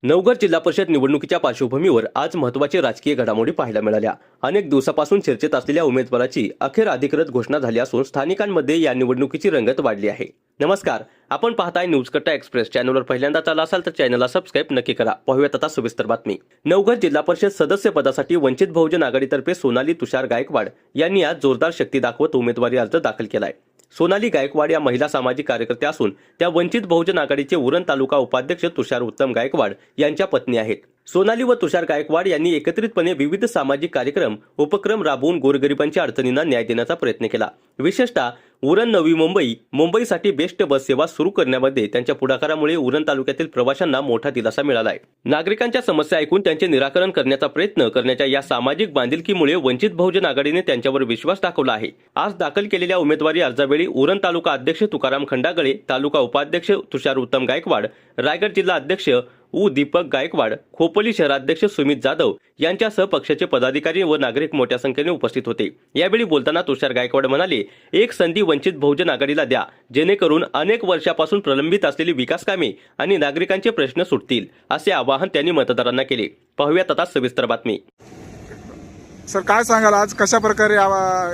नवघर जिल्हा परिषद निवडणुकीच्या पार्श्वभूमीवर आज महत्त्वाची राजकीय घडामोडी पाहायला मिळाल्या। अनेक दिवसापासून चर्चेत असलेल्या उमेदवाराची अखेर अधिकृत घोषणा झाली असून स्थानिकांमध्ये या निवडणुकीची रंगत वाढली आहे। नमस्कार, आपण पाहताय न्यूज कट्टा एक्सप्रेस। चॅनलवर पहिल्यांदा आला असाल तर चॅनलला सबस्क्राइब नक्की करा। पाहूयात आता सविस्तर बातमी। नवघर जिल्हा परिषद सदस्य पदासाठी वंचित बहुजन आघाडीतर्फे सोनाली तुषार गायकवाड यांनी आज जोरदार शक्ती दाखवत उमेदवारी अर्ज दाखल केलाय। सोनाली गायकवाड या महिला सामाजिक कार्यकर्त्या असून त्या वंचित बहुजन आघाडीचे उरण तालुका उपाध्यक्ष तुषार उत्तम गायकवाड यांच्या पत्नी आहेत। सोनाली व तुषार गायकवाड यांनी एकत्रितपणे विविध सामाजिक उपक्रम राबवून गोरगरिबांच्या अडचणींना न्याय देण्याचा प्रयत्न केला। विशेषतः उरण नवी मुंबईसाठी बेस्ट बस सेवा सुरू करण्यामध्ये त्यांच्या पुढाकारामुळे उरण तालुक्यातील प्रवाशांना मोठा दिलासा मिळाला आहे। नागरिकांच्या समस्या ऐकून त्यांचे निराकरण करण्याचा प्रयत्न करण्याच्या या सामाजिक बांधिलकीमुळे वंचित बहुजन आघाडीने त्यांच्यावर विश्वास दाखवला आहे। आज दाखल केलेल्या उमेदवारी अर्जावेळी उरण तालुका अध्यक्ष तुकाराम खंडागळे, तालुका उपाध्यक्ष तुषार उत्तम गायकवाड, रायगड जिल्हा अध्यक्ष दीपक गायकवाड, खोपोली शहराध्यक्ष सुमित जाधव यांच्यासह पक्षाचे पदाधिकारी व नागरिक मोठ्या संख्येने उपस्थित होते। यावेळी बोलताना तुषार गायकवाड म्हणाले, एक संधी वंचित बहुजन आघाडीला द्या, जेणेकरून अनेक वर्षापासून प्रलंबित असलेली विकास कामे आणि नागरिकांचे प्रश्न सुटतील, असे आवाहन त्यांनी मतदारांना केले। पाहूयात आता सविस्तर बातमी। सर, काय सांगाल आज कशा प्रकारे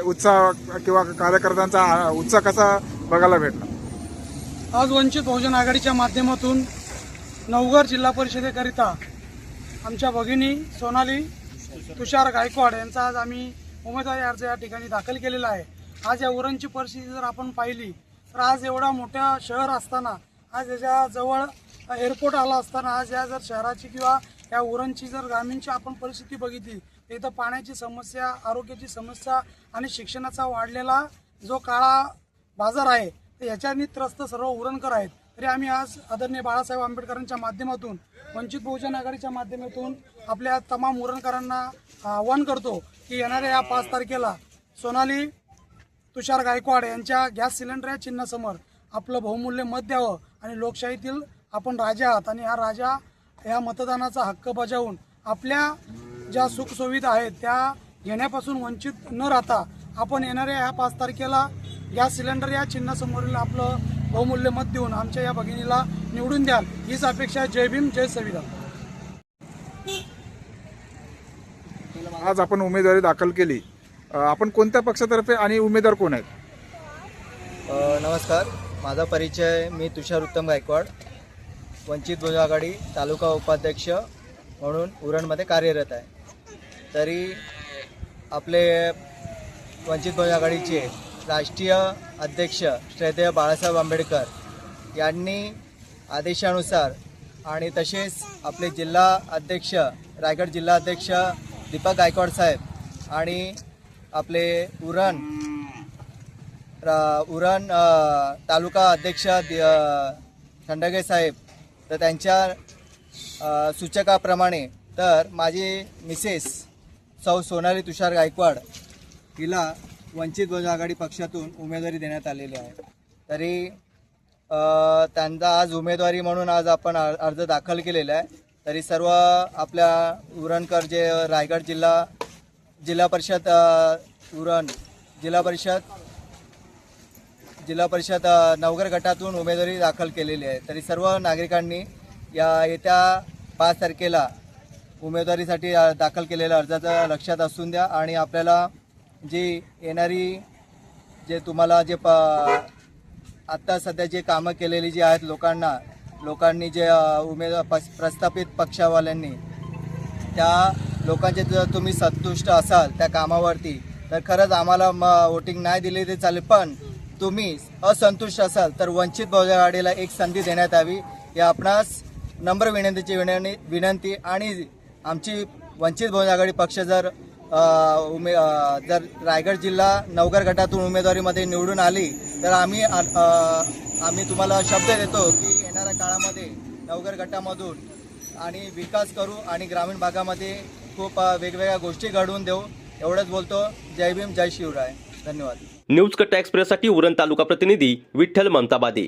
उत्साह किंवा कार्यकर्त्यांचा उत्साह कसा बघायला भेटला? आज वंचित बहुजन आघाडीच्या माध्यमातून नवघर जिल्हा परिषदेकरिता आमच्या भगिनी सोनाली तुषार गायकवाड यांचा आज आम्ही उमेदवारी अर्ज या ठिकाणी दाखल केलेला आहे। आज या उरणची परिस्थिती जर आपण पाहिली तर आज एवढा मोठा शहर असताना, आज याच्या जवळ एअरपोर्ट आला असताना, आज या जर शहराची किंवा या उरणची जर ग्रामीणची आपण परिस्थिती बघितली तर इथं पाण्याची समस्या, आरोग्याची समस्या आणि शिक्षणाचा वाढलेला जो काळा बाजार आहे तर याच्यानी त्रस्त सर्व उरणकर आहेत। तरी आम्ही आज आदरणीय बाळासाहेब आंबेडकरांच्या माध्यमातून, वंचित बहुजन आघाडीच्या माध्यमातून आपल्या तमाम उरणकरांना आवाहन करतो की येणाऱ्या या 5 तारखेला सोनाली तुषार गायकवाड यांच्या गॅस सिलेंडर या चिन्हासमोर आपलं बहुमूल्य मत द्यावं आणि लोकशाहीतील आपण राजा आहात आणि हा राजा या मतदानाचा हक्क बजावून आपल्या ज्या सुखसुविधा आहेत त्या घेण्यापासून वंचित न राहता आपण येणाऱ्या या 5 तारखेला गॅस सिलेंडर या चिन्हासमोरील आपलं बहुमूल्य मत देऊन आमच्या या भगिनीला निवडून द्याल, हीच अपेक्षा। जय भीम, जय संविधान। आज आपण उमेदवारी दाखल केली, आपण कोणत्या पक्षातर्फे आणि उमेदवार कोण आहेत? नमस्कार, माझा परिचय, मी तुषार उत्तम गायकवाड, वंचित बहुजन आघाडी तालुका उपाध्यक्ष म्हणून उरणमध्ये कार्यरत आहे। तरी आपले वंचित बहुजन आघाडीचे राष्ट्रीय अध्यक्ष श्रद्धेय बाळासाहेब आंबेडकर यांनी आदेशानुसार आणि तसेच आपले जिल्हा अध्यक्ष, रायगड जिल्हा अध्यक्ष दीपक गायकवाड साहेब आणि आपले उरण तालुका अध्यक्ष खंडागळे साहेब, तर त्यांच्या सूचकाप्रमाणे तर माझी मिसेस सौ सोनाली तुषार गायकवाड हिला वंचित बहुजन आघाडी पक्षातून उमेदवारी देण्यात आलेली आहे। तरी त्यांचा आज उमेदवारी म्हणून आज आपण अर्ज दाखल केलेला आहे। तरी सर्व आपल्या उरणकर जे रायगड जिल्हा परिषद उरण जिल्हा परिषद नवघर गटातून उमेदवारी दाखल केलेली आहे। तरी सर्व नागरिकांनी या येत्या 5 तारखेला उमेदवारीसाठी दाखल केलेल्या अर्जाचं लक्षात असून द्या आणि आपल्याला जी येणारी जे तुम्हाला जे आत्ता सध्या जे कामं केलेली जी आहेत लोकांनी जे प्रस्थापित पक्षावाल्यांनी, त्या लोकांचे जर तुम्ही संतुष्ट असाल त्या कामावरती तर खरंच आम्हाला वोटिंग नाही दिली ते चालेल, पण तुम्ही असंतुष्ट असाल तर वंचित बहुजन आघाडीला एक संधी देण्यात यावी, या आपणास नम्र विनंती। आणि आमची वंचित बहुजन आघाडी पक्ष जर रायगड जिल्हा नवघर गटातून उमेदवारीमध्ये निवडून आली तर आम्ही तुम्हाला शब्द देतो की येणाऱ्या काळामध्ये नवघर गटामधून आणि विकास करू आणि ग्रामीण भागामध्ये खूप वेगवेगळ्या गोष्टी घडवून देऊ। एवढंच बोलतो। जय भीम, जय शिवराय। धन्यवाद। न्यूज कट्टा एक्सप्रेससाठी उरण तालुका प्रतिनिधी विठ्ठल ममताबादे।